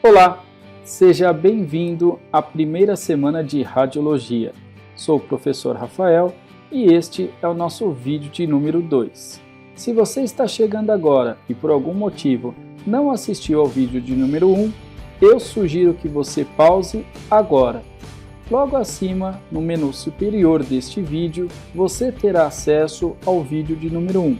Olá, seja bem-vindo à primeira semana de Radiologia. Sou o professor Rafael e este é o nosso vídeo de número 2. Se você está chegando agora e por algum motivo não assistiu ao vídeo de número 1, eu sugiro que você pause agora. Logo acima, no menu superior deste vídeo, você terá acesso ao vídeo de número 1.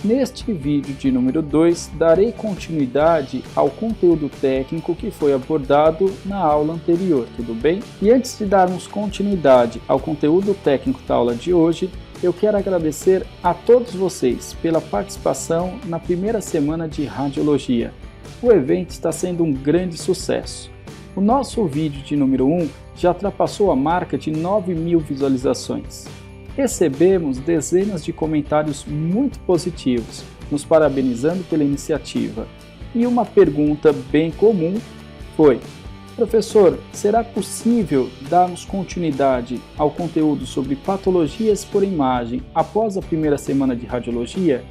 Neste vídeo de número 2, darei continuidade ao conteúdo técnico que foi abordado na aula anterior, tudo bem? E antes de darmos continuidade ao conteúdo técnico da aula de hoje, eu quero agradecer a todos vocês pela participação na primeira semana de Radiologia. O evento está sendo um grande sucesso. O nosso vídeo de número 1 já ultrapassou a marca de 9.000 visualizações. Recebemos dezenas de comentários muito positivos, nos parabenizando pela iniciativa. E uma pergunta bem comum foi: professor, será possível darmos continuidade ao conteúdo sobre patologias por imagem após a primeira semana de radiologia?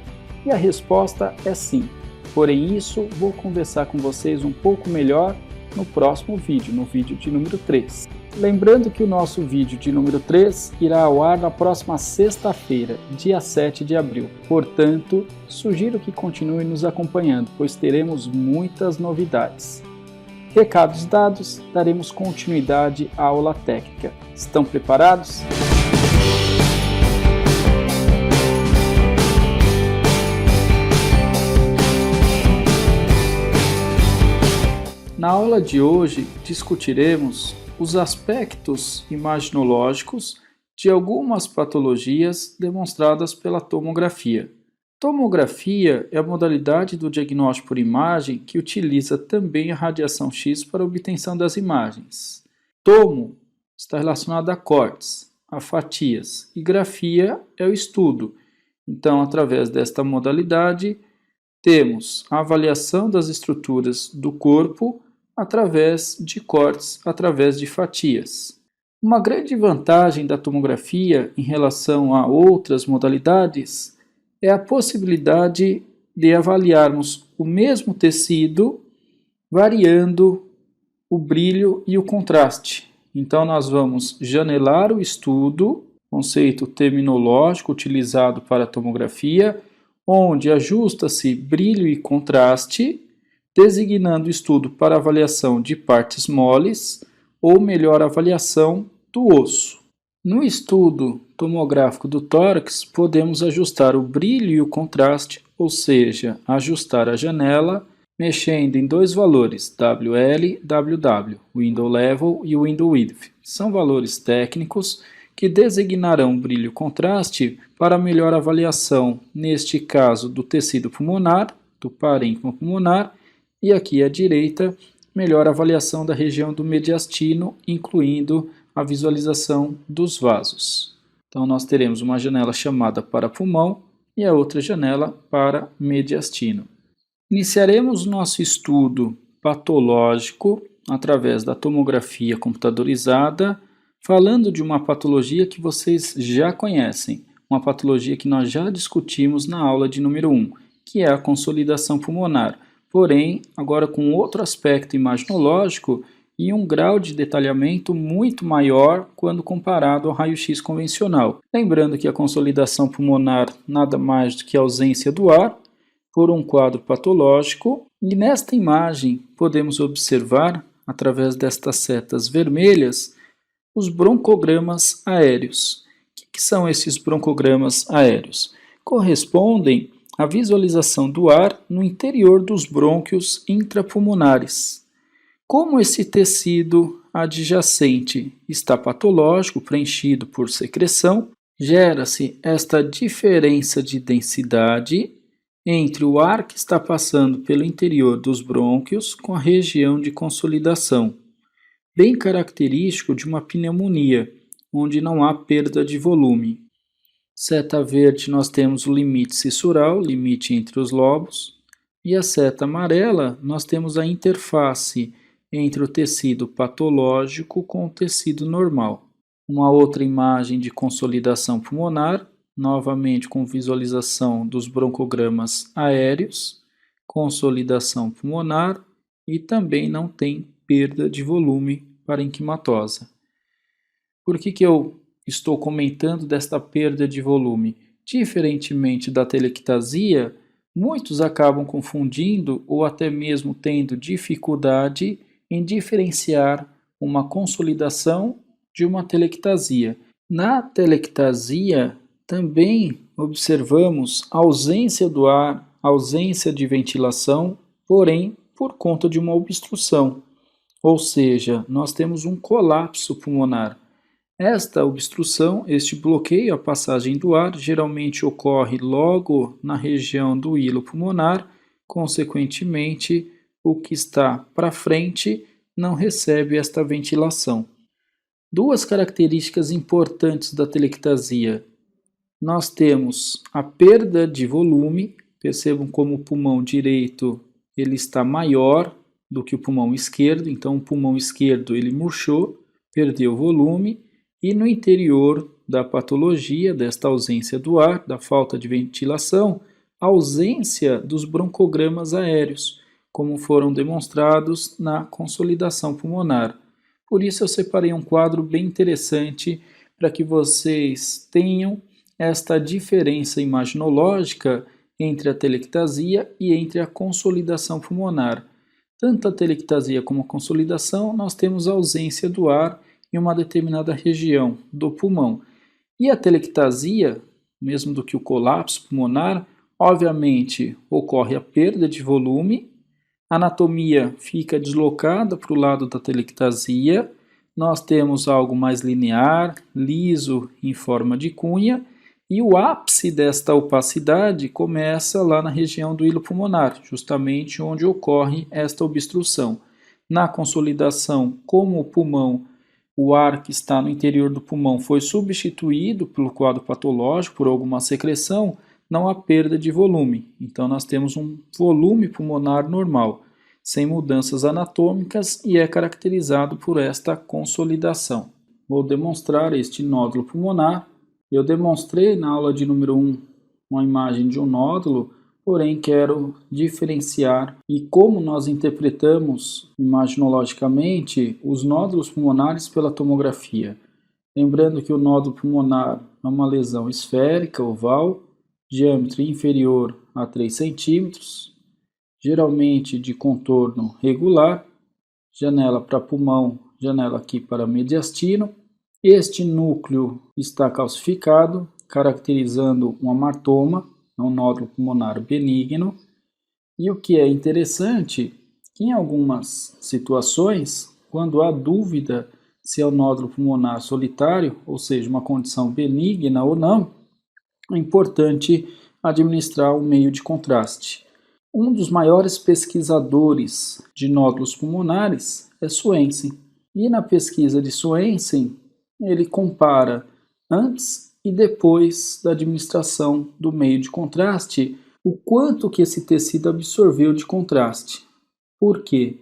E a resposta é sim. Porém, isso vou conversar com vocês um pouco melhor no próximo vídeo, no vídeo de número 3. Lembrando que o nosso vídeo de número 3 irá ao ar na próxima sexta-feira, dia 7 de abril. Portanto, sugiro que continue nos acompanhando, pois teremos muitas novidades. Recados dados, daremos continuidade à aula técnica. Estão preparados? Na aula de hoje, discutiremos os aspectos imaginológicos de algumas patologias demonstradas pela tomografia. Tomografia é a modalidade do diagnóstico por imagem que utiliza também a radiação X para a obtenção das imagens. Tomo está relacionado a cortes, a fatias, e grafia é o estudo. Então, através desta modalidade, temos a avaliação das estruturas do corpo através de cortes, através de fatias. Uma grande vantagem da tomografia em relação a outras modalidades é a possibilidade de avaliarmos o mesmo tecido variando o brilho e o contraste. Então nós vamos janelar o estudo, conceito terminológico utilizado para a tomografia, onde ajusta-se brilho e contraste, designando o estudo para avaliação de partes moles ou melhor avaliação do osso. No estudo tomográfico do tórax, podemos ajustar o brilho e o contraste, ou seja, ajustar a janela, mexendo em dois valores, WL e WW, Window Level e Window Width. São valores técnicos que designarão brilho e contraste para melhor avaliação, neste caso, do tecido pulmonar, do parênquima pulmonar, e aqui à direita, melhor avaliação da região do mediastino, incluindo a visualização dos vasos. Então, nós teremos uma janela chamada para pulmão e a outra janela para mediastino. Iniciaremos nosso estudo patológico através da tomografia computadorizada, falando de uma patologia que vocês já conhecem, uma patologia que nós já discutimos na aula de número 1, que é a consolidação pulmonar. Porém, agora com outro aspecto imaginológico e um grau de detalhamento muito maior quando comparado ao raio-x convencional. Lembrando que a consolidação pulmonar nada mais do que a ausência do ar por um quadro patológico, e nesta imagem podemos observar, através destas setas vermelhas, os broncogramas aéreos. O que são esses broncogramas aéreos? Correspondem a visualização do ar no interior dos brônquios intrapulmonares. Como esse tecido adjacente está patológico, preenchido por secreção, gera-se esta diferença de densidade entre o ar que está passando pelo interior dos brônquios com a região de consolidação, bem característico de uma pneumonia, onde não há perda de volume. Seta verde nós temos o limite cissural, limite entre os lobos, e a seta amarela nós temos a interface entre o tecido patológico com o tecido normal. Uma outra imagem de consolidação pulmonar, novamente com visualização dos broncogramas aéreos, consolidação pulmonar e também não tem perda de volume parenquimatosa. Por que eu estou comentando desta perda de volume? Diferentemente da telectasia, muitos acabam confundindo ou até mesmo tendo dificuldade em diferenciar uma consolidação de uma telectasia. Na telectasia, também observamos ausência do ar, ausência de ventilação, porém por conta de uma obstrução, ou seja, nós temos um colapso pulmonar. Esta obstrução, este bloqueio à passagem do ar, geralmente ocorre logo na região do hilo pulmonar, consequentemente, o que está para frente não recebe esta ventilação. Duas características importantes da telectasia. Nós temos a perda de volume, percebam como o pulmão direito ele está maior do que o pulmão esquerdo, então o pulmão esquerdo ele murchou, perdeu volume, e no interior da patologia, desta ausência do ar, da falta de ventilação, ausência dos broncogramas aéreos, como foram demonstrados na consolidação pulmonar. Por isso eu separei um quadro bem interessante para que vocês tenham esta diferença imaginológica entre a telectasia e entre a consolidação pulmonar. Tanto a telectasia como a consolidação, nós temos ausência do ar em uma determinada região do pulmão. E a telectasia, mesmo do que o colapso pulmonar, obviamente ocorre a perda de volume, a anatomia fica deslocada para o lado da telectasia, nós temos algo mais linear, liso, em forma de cunha, e o ápice desta opacidade começa lá na região do hilo pulmonar, justamente onde ocorre esta obstrução. Na consolidação, como o pulmão, o ar que está no interior do pulmão foi substituído pelo quadro patológico, por alguma secreção, não há perda de volume. Então nós temos um volume pulmonar normal, sem mudanças anatômicas e é caracterizado por esta consolidação. Vou demonstrar este nódulo pulmonar. Eu demonstrei na aula de número 1 uma imagem de um nódulo, porém quero diferenciar e como nós interpretamos imaginologicamente os nódulos pulmonares pela tomografia. Lembrando que o nódulo pulmonar é uma lesão esférica, oval, diâmetro inferior a 3 cm, geralmente de contorno regular, janela para pulmão, janela aqui para mediastino. Este núcleo está calcificado, caracterizando um amartoma, um nódulo pulmonar benigno. E o que é interessante, que em algumas situações, quando há dúvida se é um nódulo pulmonar solitário, ou seja, uma condição benigna ou não, é importante administrar um meio de contraste. Um dos maiores pesquisadores de nódulos pulmonares é Swensen. E na pesquisa de Swensen, ele compara antes e depois da administração do meio de contraste, o quanto que esse tecido absorveu de contraste. Por quê?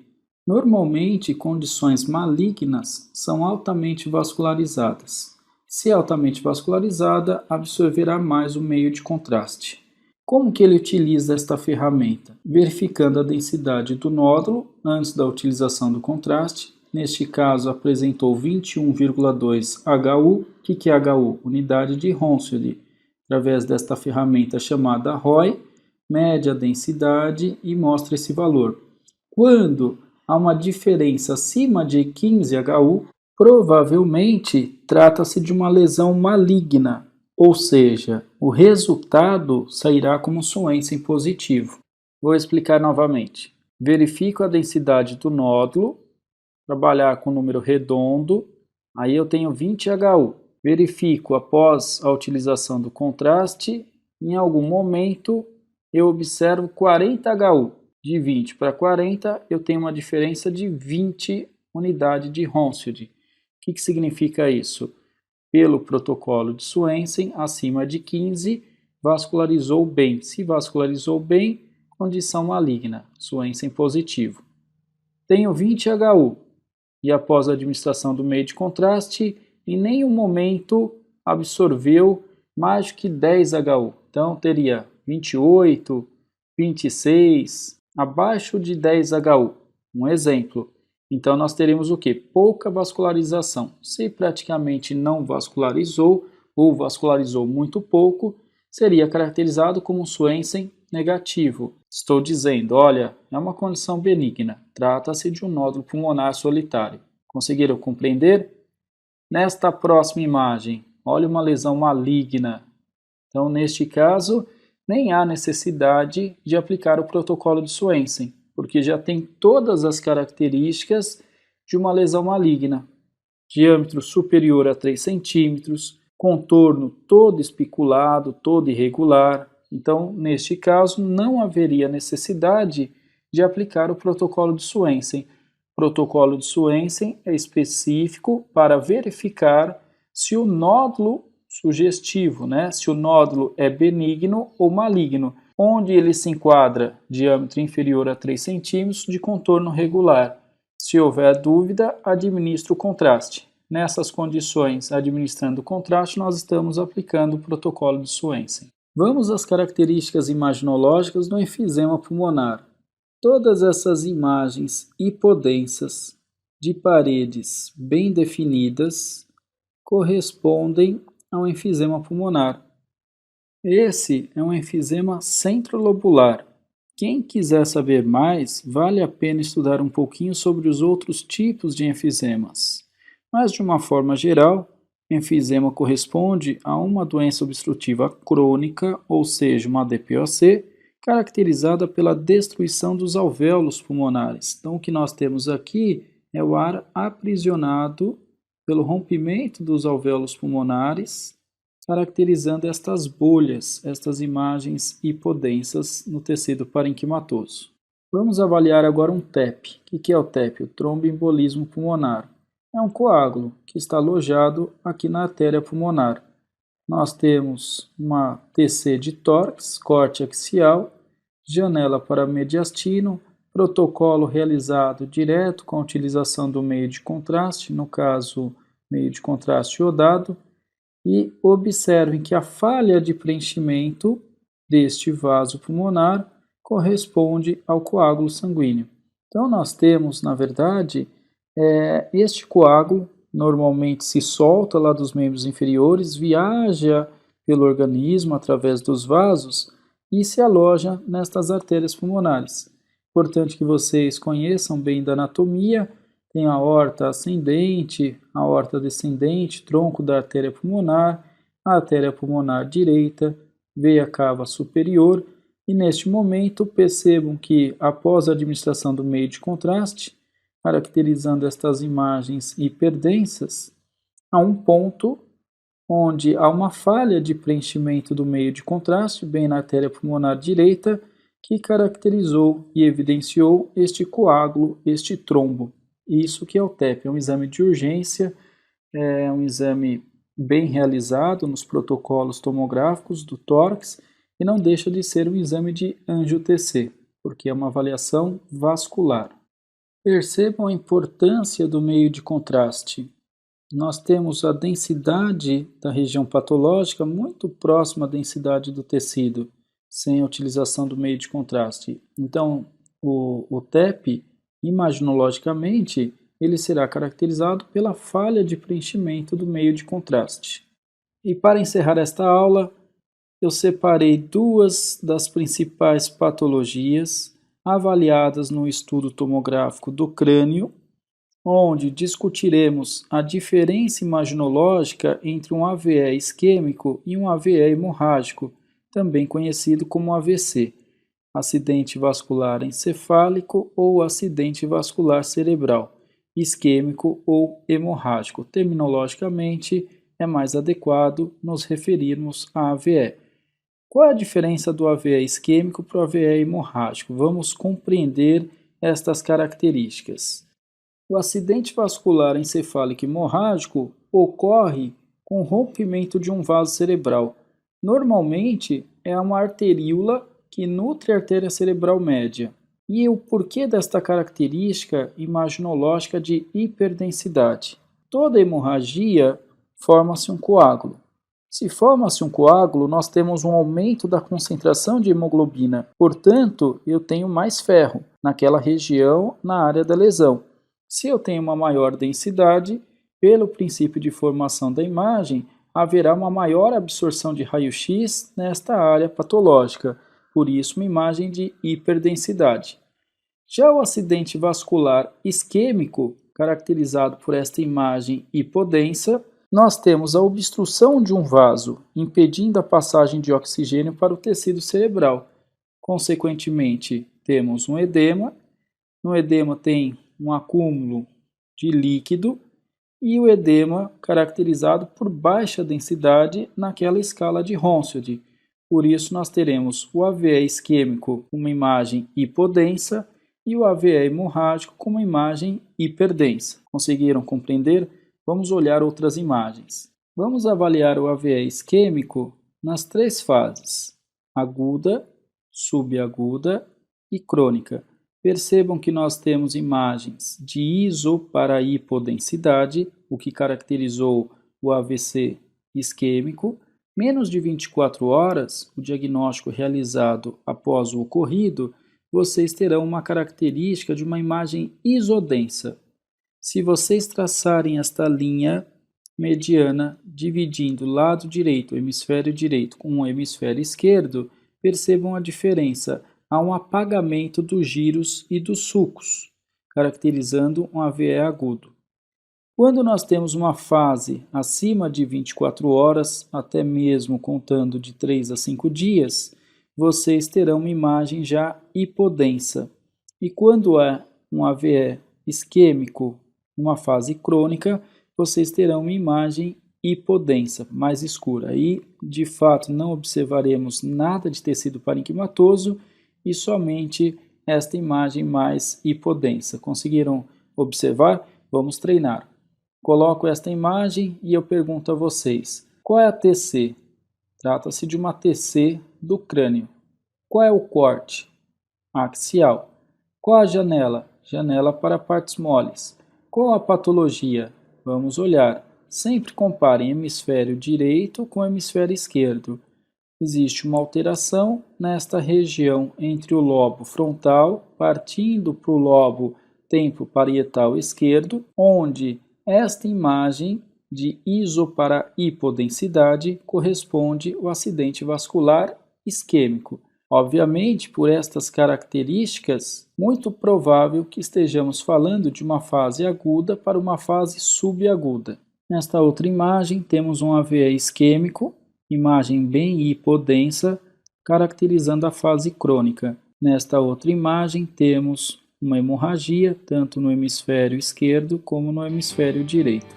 Normalmente, condições malignas são altamente vascularizadas. Se é altamente vascularizada, absorverá mais o meio de contraste. Como que ele utiliza esta ferramenta? Verificando a densidade do nódulo antes da utilização do contraste. Neste caso, apresentou 21,2 HU. O que é HU? Unidade de Hounsfield. Através desta ferramenta chamada ROI, mede a densidade e mostra esse valor. Quando há uma diferença acima de 15 HU, provavelmente trata-se de uma lesão maligna, ou seja, o resultado sairá como Swensen positivo. Vou explicar novamente. Verifico a densidade do nódulo, trabalhar com número redondo, aí eu tenho 20 HU. Verifico após a utilização do contraste, em algum momento eu observo 40 HU. De 20 para 40 eu tenho uma diferença de 20 unidades de Hounsfield. O que significa isso? Pelo protocolo de Swensen, acima de 15, vascularizou bem. Se vascularizou bem, condição maligna, Swensen positivo. Tenho 20 HU e após a administração do meio de contraste, em nenhum momento absorveu mais que 10 HU. Então teria 28, 26, abaixo de 10 HU. Um exemplo. Então, nós teremos o quê? Pouca vascularização. Se praticamente não vascularizou ou vascularizou muito pouco, seria caracterizado como um Swensen negativo. Estou dizendo, olha, é uma condição benigna. Trata-se de um nódulo pulmonar solitário. Conseguiram compreender? Nesta próxima imagem, olha uma lesão maligna. Então, neste caso, nem há necessidade de aplicar o protocolo de Swensen, porque já tem todas as características de uma lesão maligna. Diâmetro superior a 3 centímetros, contorno todo espiculado, todo irregular. Então, neste caso, não haveria necessidade de aplicar o protocolo de Swensen. O protocolo de Swensen é específico para verificar se o nódulo sugestivo, se o nódulo é benigno ou maligno, onde ele se enquadra diâmetro inferior a 3 centímetros de contorno regular. Se houver dúvida, administre o contraste. Nessas condições, administrando o contraste, nós estamos aplicando o protocolo de Swensen. Vamos às características imaginológicas do enfisema pulmonar. Todas essas imagens hipodensas de paredes bem definidas correspondem ao enfisema pulmonar. Esse é um enfisema centrolobular. Quem quiser saber mais, vale a pena estudar um pouquinho sobre os outros tipos de enfisemas. Mas, de uma forma geral, enfisema corresponde a uma doença obstrutiva crônica, ou seja, uma DPOC, caracterizada pela destruição dos alvéolos pulmonares. Então, o que nós temos aqui é o ar aprisionado pelo rompimento dos alvéolos pulmonares, caracterizando estas bolhas, estas imagens hipodensas no tecido parenquimatoso. Vamos avaliar agora um TEP. O que é o TEP? O tromboembolismo pulmonar. É um coágulo que está alojado aqui na artéria pulmonar. Nós temos uma TC de tórax, corte axial, janela para mediastino, protocolo realizado direto com a utilização do meio de contraste, no caso, meio de contraste iodado, e observem que a falha de preenchimento deste vaso pulmonar corresponde ao coágulo sanguíneo. Então, nós temos, na verdade, este coágulo normalmente se solta lá dos membros inferiores, viaja pelo organismo através dos vasos e se aloja nestas artérias pulmonares. Importante que vocês conheçam bem da anatomia. Tem a aorta ascendente, a aorta descendente, tronco da artéria pulmonar, a artéria pulmonar direita, veia cava superior. E neste momento percebam que após a administração do meio de contraste, caracterizando estas imagens hiperdensas, há um ponto onde há uma falha de preenchimento do meio de contraste, bem na artéria pulmonar direita, que caracterizou e evidenciou este coágulo, este trombo. Isso que é o TEP, é um exame de urgência, é um exame bem realizado nos protocolos tomográficos do tórax e não deixa de ser um exame de angio-TC, porque é uma avaliação vascular. Percebam a importância do meio de contraste. Nós temos a densidade da região patológica muito próxima à densidade do tecido, sem a utilização do meio de contraste. Então, o TEP, imaginologicamente, ele será caracterizado pela falha de preenchimento do meio de contraste. E para encerrar esta aula, eu separei duas das principais patologias avaliadas no estudo tomográfico do crânio, onde discutiremos a diferença imaginológica entre um AVE isquêmico e um AVE hemorrágico, também conhecido como AVC, acidente vascular encefálico ou acidente vascular cerebral, isquêmico ou hemorrágico. Terminologicamente, é mais adequado nos referirmos a AVE. Qual é a diferença do AVE isquêmico para o AVE hemorrágico? Vamos compreender estas características. O acidente vascular encefálico hemorrágico ocorre com rompimento de um vaso cerebral. Normalmente, é uma arteríola que nutre a artéria cerebral média. E o porquê desta característica imaginológica de hiperdensidade? Toda hemorragia forma-se um coágulo. Se forma-se um coágulo, nós temos um aumento da concentração de hemoglobina, portanto, eu tenho mais ferro naquela região na área da lesão. Se eu tenho uma maior densidade, pelo princípio de formação da imagem, haverá uma maior absorção de raio-x nesta área patológica, por isso uma imagem de hiperdensidade. Já o acidente vascular isquêmico, caracterizado por esta imagem hipodensa, nós temos a obstrução de um vaso, impedindo a passagem de oxigênio para o tecido cerebral. Consequentemente, temos um edema. No edema tem um acúmulo de líquido e o edema caracterizado por baixa densidade naquela escala de Honsfield. Por isso, nós teremos o AVE isquêmico com uma imagem hipodensa e o AVE hemorrágico com uma imagem hiperdensa. Conseguiram compreender? Vamos olhar outras imagens. Vamos avaliar o AVE isquêmico nas 3 fases: aguda, subaguda e crônica. Percebam que nós temos imagens de iso para hipodensidade, o que caracterizou o AVC isquêmico. Menos de 24 horas, o diagnóstico realizado após o ocorrido, vocês terão uma característica de uma imagem isodensa. Se vocês traçarem esta linha mediana dividindo o lado direito, o hemisfério direito, com o hemisfério esquerdo, percebam a diferença. Há um apagamento dos giros e dos sulcos, caracterizando um AVE agudo. Quando nós temos uma fase acima de 24 horas, até mesmo contando de 3 a 5 dias, vocês terão uma imagem já hipodensa. E quando é um AVE isquêmico, uma fase crônica, vocês terão uma imagem hipodensa, mais escura. Aí, de fato, não observaremos nada de tecido parenquimatoso e somente esta imagem mais hipodensa. Conseguiram observar? Vamos treinar. Coloco esta imagem e eu pergunto a vocês: qual é a TC? Trata-se de uma TC do crânio. Qual é o corte? Axial. Qual a janela? Janela para partes moles. Qual a patologia? Vamos olhar. Sempre comparem hemisfério direito com hemisfério esquerdo. Existe uma alteração nesta região entre o lobo frontal, partindo para o lobo temporoparietal esquerdo, onde esta imagem de iso para hipodensidade corresponde ao acidente vascular isquêmico. Obviamente, por estas características, muito provável que estejamos falando de uma fase aguda para uma fase subaguda. Nesta outra imagem, temos um AVE isquêmico, imagem bem hipodensa, caracterizando a fase crônica. Nesta outra imagem, temos uma hemorragia, tanto no hemisfério esquerdo como no hemisfério direito.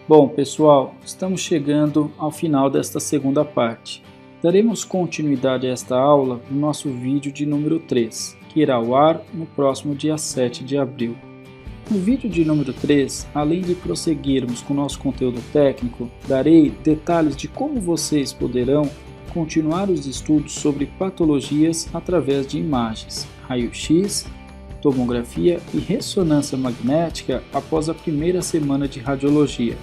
Bom, pessoal, estamos chegando ao final desta segunda parte. Daremos continuidade a esta aula no nosso vídeo de número 3, que irá ao ar no próximo dia 7 de abril. No vídeo de número 3, além de prosseguirmos com o nosso conteúdo técnico, darei detalhes de como vocês poderão continuar os estudos sobre patologias através de imagens, raio-x, tomografia e ressonância magnética após a primeira semana de radiologia.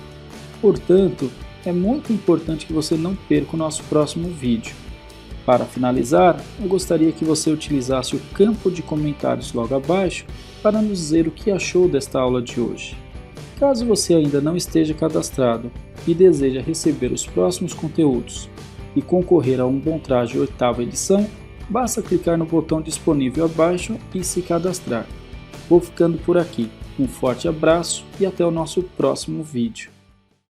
Portanto, é muito importante que você não perca o nosso próximo vídeo. Para finalizar, eu gostaria que você utilizasse o campo de comentários logo abaixo para nos dizer o que achou desta aula de hoje. Caso você ainda não esteja cadastrado e deseja receber os próximos conteúdos e concorrer a um Bom Traje 8ª edição, basta clicar no botão disponível abaixo e se cadastrar. Vou ficando por aqui. Um forte abraço e até o nosso próximo vídeo.